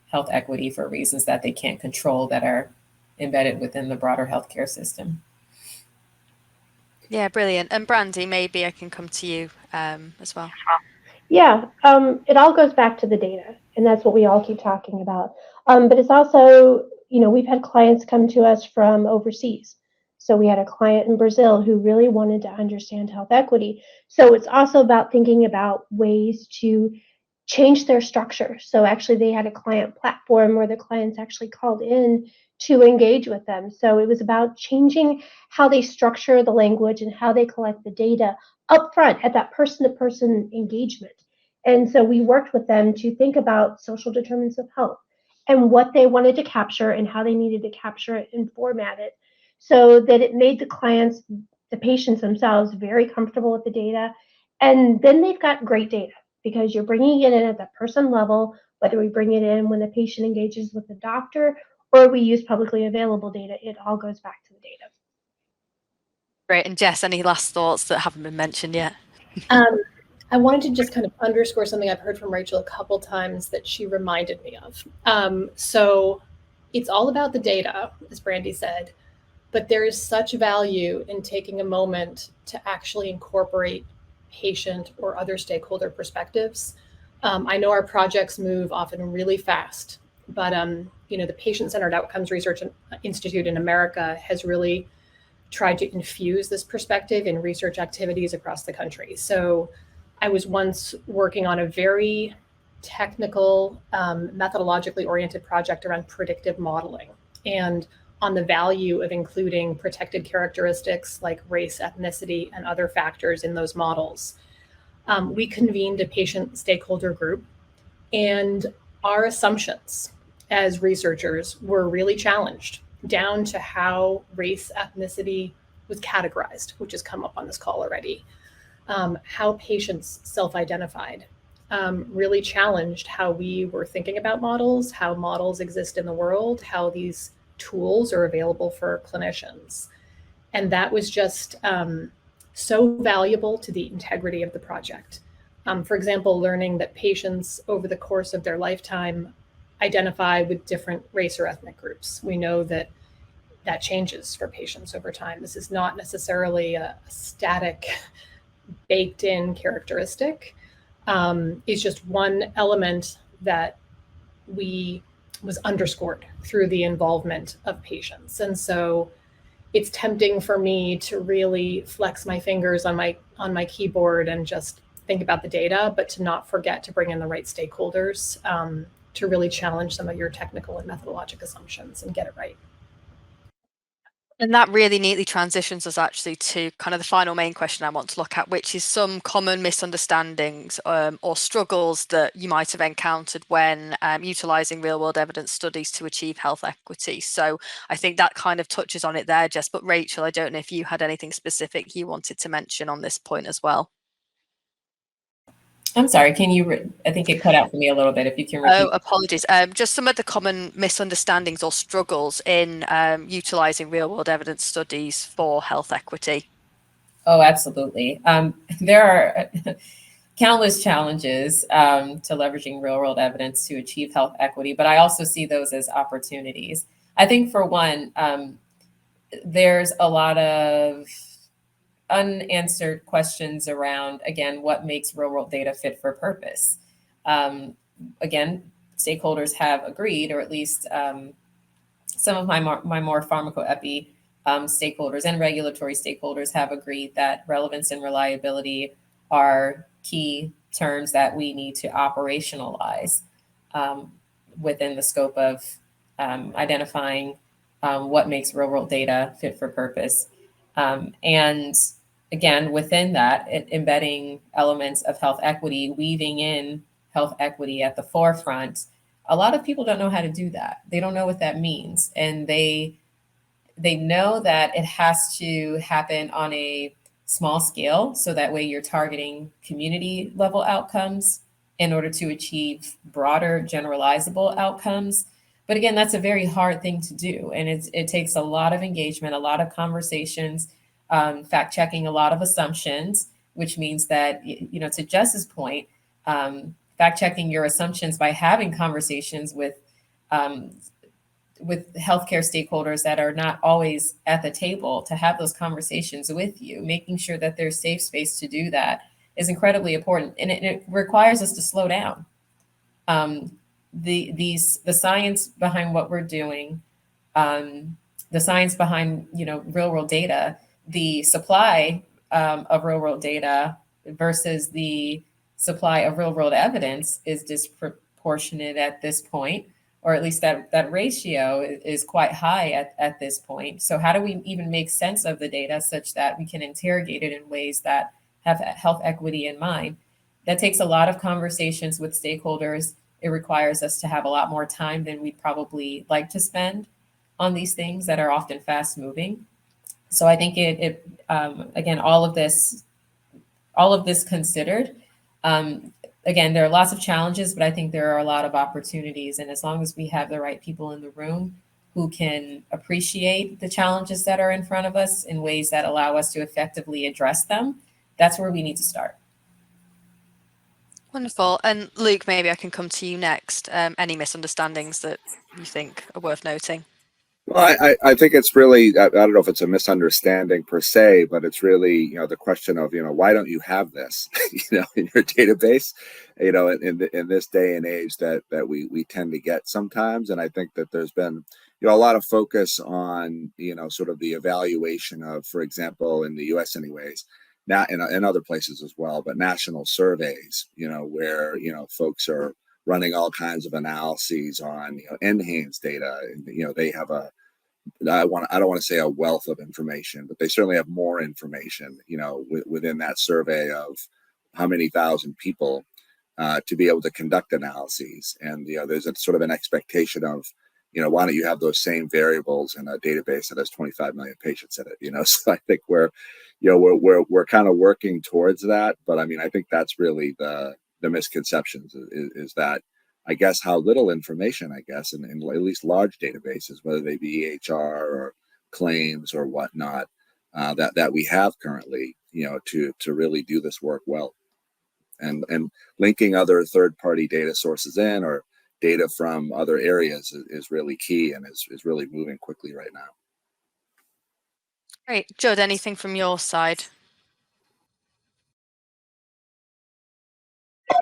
health equity for reasons that they can't control that are embedded within the broader healthcare system. Yeah, brilliant. And Brandy, maybe I can come to you as well. Yeah, it all goes back to the data, and that's what we all keep talking about. But it's also, we've had clients come to us from overseas. So we had a client in Brazil who really wanted to understand health equity. So it's also about thinking about ways to change their structure. So actually they had a client platform where the clients actually called in to engage with them. So it was about changing how they structure the language and how they collect the data up front at that person-to-person engagement. And so we worked with them to think about social determinants of health and what they wanted to capture and how they needed to capture it and format it so that it made the clients, the patients themselves, very comfortable with the data. And then they've got great data because you're bringing it in at the person level, whether we bring it in when the patient engages with the doctor or we use publicly available data, it all goes back to the data. Great. And Jess, any last thoughts that haven't been mentioned yet? I wanted to just kind of underscore something I've heard from Rachel a couple times that she reminded me of. So it's all about the data, as Brandy said, but there is such value in taking a moment to actually incorporate patient or other stakeholder perspectives. I know our projects move often really fast, But the Patient-Centered Outcomes Research Institute in America has really tried to infuse this perspective in research activities across the country. So I was once working on a very technical, methodologically oriented project around predictive modeling and on the value of including protected characteristics like race, ethnicity, and other factors in those models. We convened a patient stakeholder group, and our assumptions as researchers were really challenged down to how race, ethnicity was categorized, which has come up on this call already, how patients self-identified, really challenged how we were thinking about models, how models exist in the world, how these tools are available for clinicians. And that was just so valuable to the integrity of the project. For example, learning that patients over the course of their lifetime identify with different race or ethnic groups. We know that that changes for patients over time. This is not necessarily a static, baked in characteristic. It's just one element that was underscored through the involvement of patients. And so it's tempting for me to really flex my fingers on my keyboard and just think about the data, but to not forget to bring in the right stakeholders to really challenge some of your technical and methodologic assumptions and get it right. And that really neatly transitions us actually to kind of the final main question I want to look at, which is some common misunderstandings or struggles that you might have encountered when utilising real-world evidence studies to achieve health equity. So I think that kind of touches on it there, Jess. But Rachel, I don't know if you had anything specific you wanted to mention on this point as well. I'm sorry, can you, I think it cut out for me a little bit, if you can repeat. Oh, apologies. Just some of the common misunderstandings or struggles in utilising real-world evidence studies for health equity. Oh, absolutely. There are countless challenges to leveraging real-world evidence to achieve health equity, but I also see those as opportunities. I think for one, there's a lot of unanswered questions around, again, what makes real-world data fit for purpose. Again, stakeholders have agreed, or at least some of my more pharmacoepi stakeholders and regulatory stakeholders have agreed that relevance and reliability are key terms that we need to operationalize within the scope of identifying what makes real-world data fit for purpose. And again, within that, embedding elements of health equity, weaving in health equity at the forefront. A lot of people don't know how to do that. They don't know what that means. And they know that it has to happen on a small scale. So that way you're targeting community level outcomes in order to achieve broader generalizable outcomes. But again, that's a very hard thing to do. And it takes a lot of engagement, a lot of conversations, fact checking a lot of assumptions, which means that, to Jess's point, fact checking your assumptions by having conversations with healthcare stakeholders that are not always at the table to have those conversations with you, making sure that there's safe space to do that is incredibly important. And it requires us to slow down. The science behind what we're doing, the science behind, real world data, the supply of real world data versus the supply of real world evidence is disproportionate at this point, or at least that ratio is quite high at this point. So how do we even make sense of the data such that we can interrogate it in ways that have health equity in mind? That takes a lot of conversations with stakeholders. It requires us to have a lot more time than we'd probably like to spend on these things that are often fast moving. So I think again, all of this considered, again, there are lots of challenges, but I think there are a lot of opportunities. And as long as we have the right people in the room who can appreciate the challenges that are in front of us in ways that allow us to effectively address them, that's where we need to start. Wonderful. And Luke, maybe I can come to you next. Any misunderstandings that you think are worth noting? Well, I think it's really, I don't know if it's a misunderstanding per se, but it's really, the question of, why don't you have this, in your database, in this day and age that we tend to get sometimes. And I think that there's been, a lot of focus on, sort of the evaluation of, for example, in the US anyways, now in other places as well, but national surveys, where, folks are running all kinds of analyses on, NHANES data. And, they have I don't want to say a wealth of information, but they certainly have more information, within that survey of how many thousand people to be able to conduct analyses. And, there's a sort of an expectation of, why don't you have those same variables in a database that has 25 million patients in it, so I think we're kind of working towards that. But I mean, I think that's really the misconceptions is that, I guess, how little information, I guess, in at least large databases, whether they be EHR or claims or whatnot, that we have currently, to really do this work well, and linking other third-party data sources in, or data from other areas, is really key, and is really moving quickly right now. Great. Judd, anything from your side?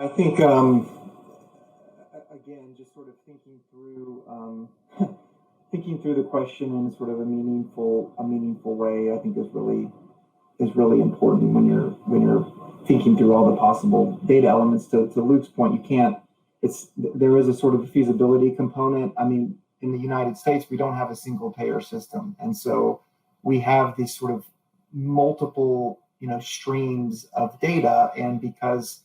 I think again, just sort of thinking through thinking through the question in sort of a meaningful way, I think is really important when you're thinking through all the possible data elements. To Luke's point, you can't. There is a sort of feasibility component. I mean, in the United States, we don't have a single payer system, and so we have these sort of multiple streams of data, and because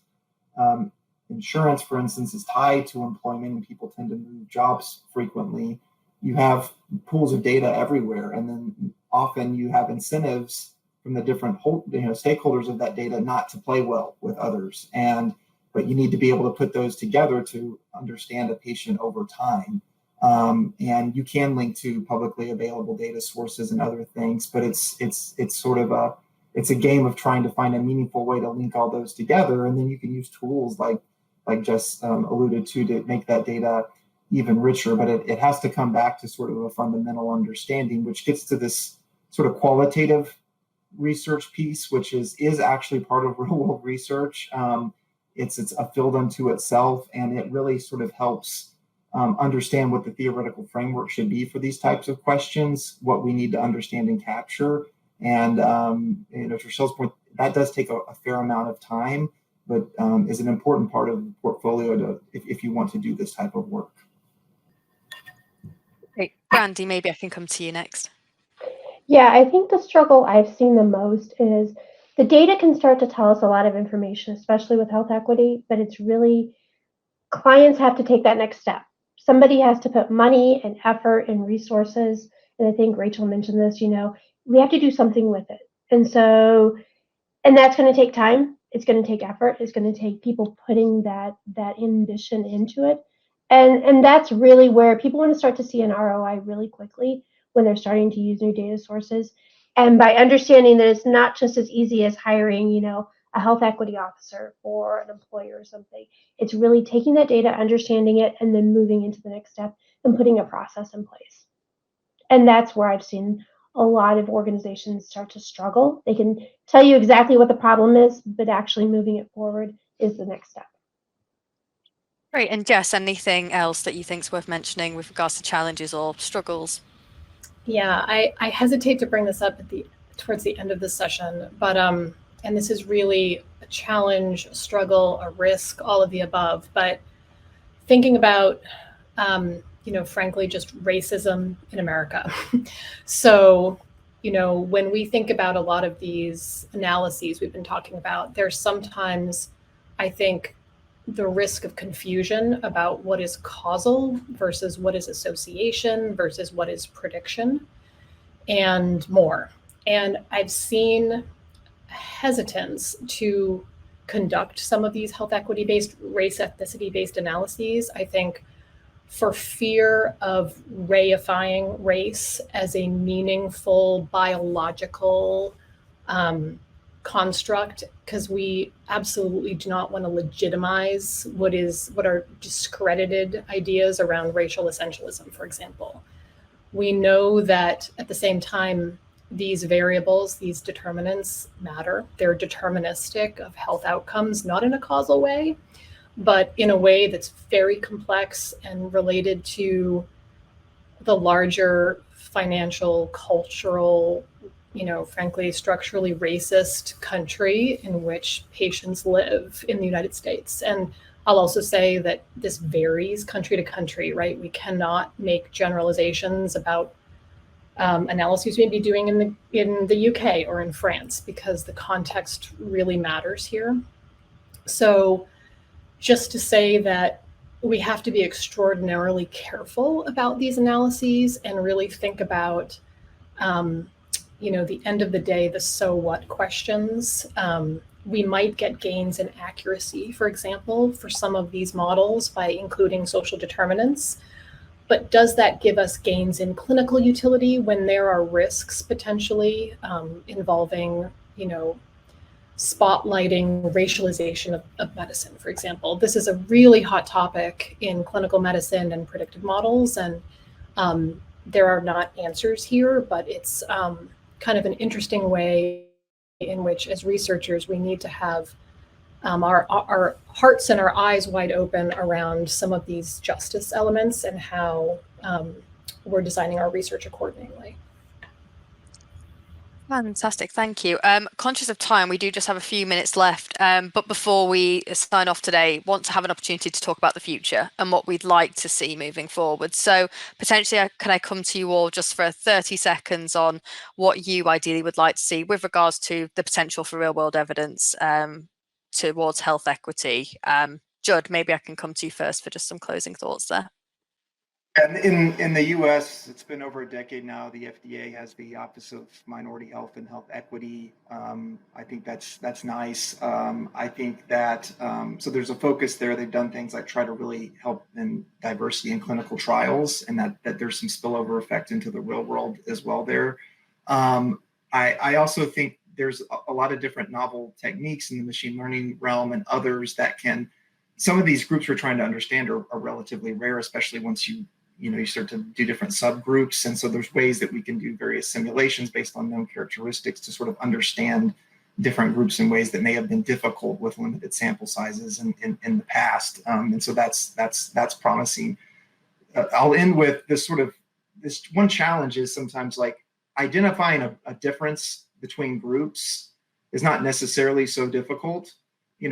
insurance, for instance, is tied to employment and people tend to move jobs frequently, you have pools of data everywhere. And then often you have incentives from the different stakeholders of that data not to play well with others. But you need to be able to put those together to understand a patient over time. And you can link to publicly available data sources and other things, but it's sort of it's a game of trying to find a meaningful way to link all those together. And then you can use tools like Jess alluded to make that data even richer. But it has to come back to sort of a fundamental understanding, which gets to this sort of qualitative research piece, which is actually part of real world research. It's a field unto itself, and it really sort of helps understand what the theoretical framework should be for these types of questions, what we need to understand and capture. And to Rochelle's point, that does take a fair amount of time, but is an important part of the portfolio if you want to do this type of work. Great. Brandy, maybe I can come to you next. Yeah, I think the struggle I've seen the most is the data can start to tell us a lot of information, especially with health equity, but it's really clients have to take that next step. Somebody has to put money and effort and resources. And I think Rachel mentioned this, we have to do something with it. And that's going to take time. It's going to take effort. It's going to take people putting that ambition into it. And that's really where people want to start to see an ROI really quickly when they're starting to use new data sources. And by understanding that it's not just as easy as hiring, a health equity officer for an employer or something. It's really taking that data, understanding it, and then moving into the next step and putting a process in place. And that's where I've seen a lot of organizations start to struggle. They can tell you exactly what the problem is, but actually moving it forward is the next step. Great. And Jess, anything else that you think is worth mentioning with regards to challenges or struggles? Yeah, I hesitate to bring this up towards the end of this session, but and this is really a challenge, a struggle, a risk, all of the above. But thinking about, frankly, just racism in America. So, when we think about a lot of these analyses we've been talking about, there's sometimes, I think, the risk of confusion about what is causal versus what is association versus what is prediction and more. And I've seen hesitance to conduct some of these health equity-based, race ethnicity-based analyses, I think, for fear of reifying race as a meaningful biological construct, because we absolutely do not want to legitimize what are discredited ideas around racial essentialism, for example. We know that at the same time, these variables, these determinants matter. They're deterministic of health outcomes, not in a causal way, but in a way that's very complex and related to the larger financial, cultural, frankly, structurally racist country in which patients live in the United States. And I'll also say that this varies country to country, right? We cannot make generalizations about analyses we may be doing in the UK or in France, because the context really matters here. So just to say that we have to be extraordinarily careful about these analyses and really think about, the end of the day, the so what questions. We might get gains in accuracy, for example, for some of these models by including social determinants. But does that give us gains in clinical utility when there are risks potentially involving, spotlighting racialization of medicine, for example? This is a really hot topic in clinical medicine and predictive models, and there are not answers here, but it's kind of an interesting way in which, as researchers, we need to have our hearts and our eyes wide open around some of these justice elements and how we're designing our research accordingly. Fantastic, thank you. Conscious of time, we do just have a few minutes left, but before we sign off today, want to have an opportunity to talk about the future and what we'd like to see moving forward. So potentially, can I come to you all just for 30 seconds on what you ideally would like to see with regards to the potential for real world evidence towards health equity? Judd, maybe I can come to you first for just some closing thoughts there. And in the U.S., it's been over a decade now. The FDA has the Office of Minority Health and Health Equity. I think that's nice. I think that so there's a focus there. They've done things like try to really help in diversity in clinical trials, and that there's some spillover effect into the real world as well there. I also think there's a lot of different novel techniques in the machine learning realm and others that can. Some of these groups we're trying to understand are relatively rare, especially once you start to do different subgroups. And so there's ways that we can do various simulations based on known characteristics to sort of understand different groups in ways that may have been difficult with limited sample sizes in the past. And so that's promising. I'll end with this one challenge is sometimes like identifying a difference between groups is not necessarily so difficult.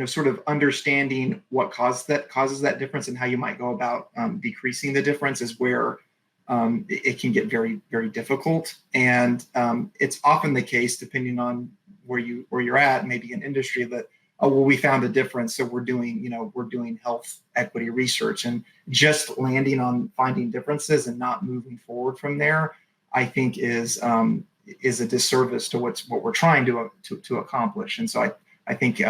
Sort of understanding what causes that difference and how you might go about decreasing the difference is where it can get very, very difficult. And it's often the case, depending on where you're at, maybe in industry, that we found a difference, so we're doing health equity research, and just landing on finding differences and not moving forward from there, I think is a disservice to what we're trying to accomplish. And so I think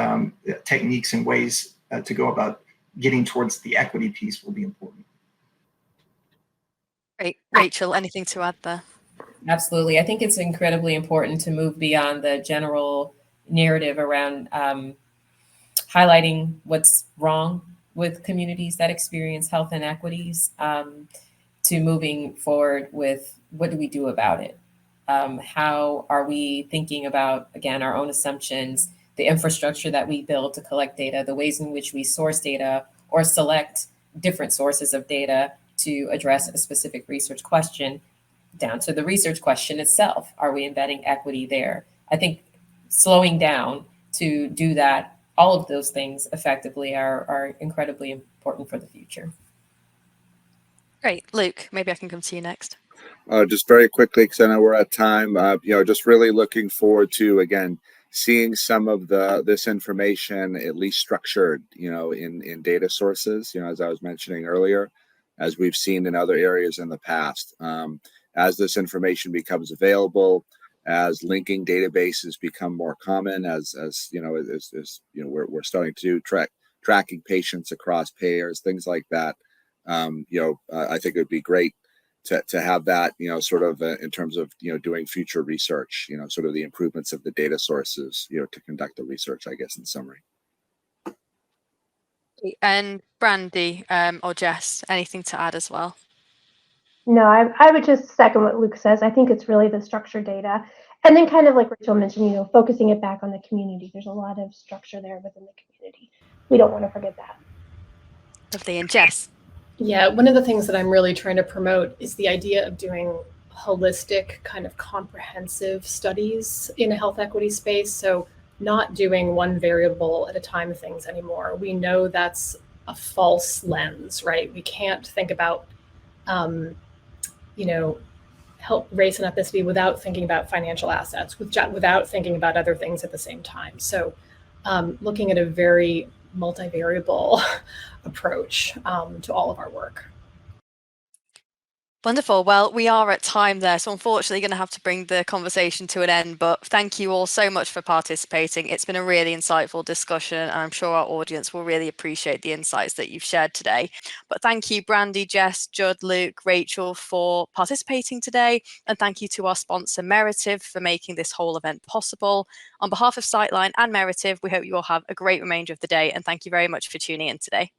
techniques and ways to go about getting towards the equity piece will be important. Great. Rachel, anything to add there? Absolutely. I think it's incredibly important to move beyond the general narrative around highlighting what's wrong with communities that experience health inequities to moving forward with what do we do about it? How are we thinking about, again, our own assumptions, the infrastructure that we build to collect data, the ways in which we source data or select different sources of data to address a specific research question, down to the research question itself. Are we embedding equity there? I think slowing down to do that, all of those things effectively are incredibly important for the future. Great. Luke, maybe I can come to you next. Just very quickly, because I know we're at time, just really looking forward to, again, seeing some of this information at least structured, in data sources, as I was mentioning earlier, as we've seen in other areas in the past. As this information becomes available, as linking databases become more common, as we're starting to do tracking patients across payers, things like that. I think it would be great to have that, sort of in terms of, doing future research, sort of the improvements of the data sources, to conduct the research, I guess, in summary. And Brandy or Jess, anything to add as well? No, I would just second what Luke says. I think it's really the structured data. And then kind of like Rachel mentioned, focusing it back on the community. There's a lot of structure there within the community. We don't want to forget that. Lovely. And Jess? Yeah, one of the things that I'm really trying to promote is the idea of doing holistic, kind of comprehensive studies in a health equity space. So not doing one variable at a time things anymore. We know that's a false lens, right? We can't think about, health, race, and ethnicity without thinking about financial assets, without thinking about other things at the same time. So looking at a very multivariable approach to all of our work. Wonderful. Well, we are at time there, so unfortunately going to have to bring the conversation to an end, but thank you all so much for participating. It's been a really insightful discussion, and I'm sure our audience will really appreciate the insights that you've shared today. But thank you, Brandy, Jess, Judd, Luke, Rachel, for participating today, and thank you to our sponsor, Merative, for making this whole event possible. On behalf of Sightline and Merative, we hope you all have a great remainder of the day, and thank you very much for tuning in today.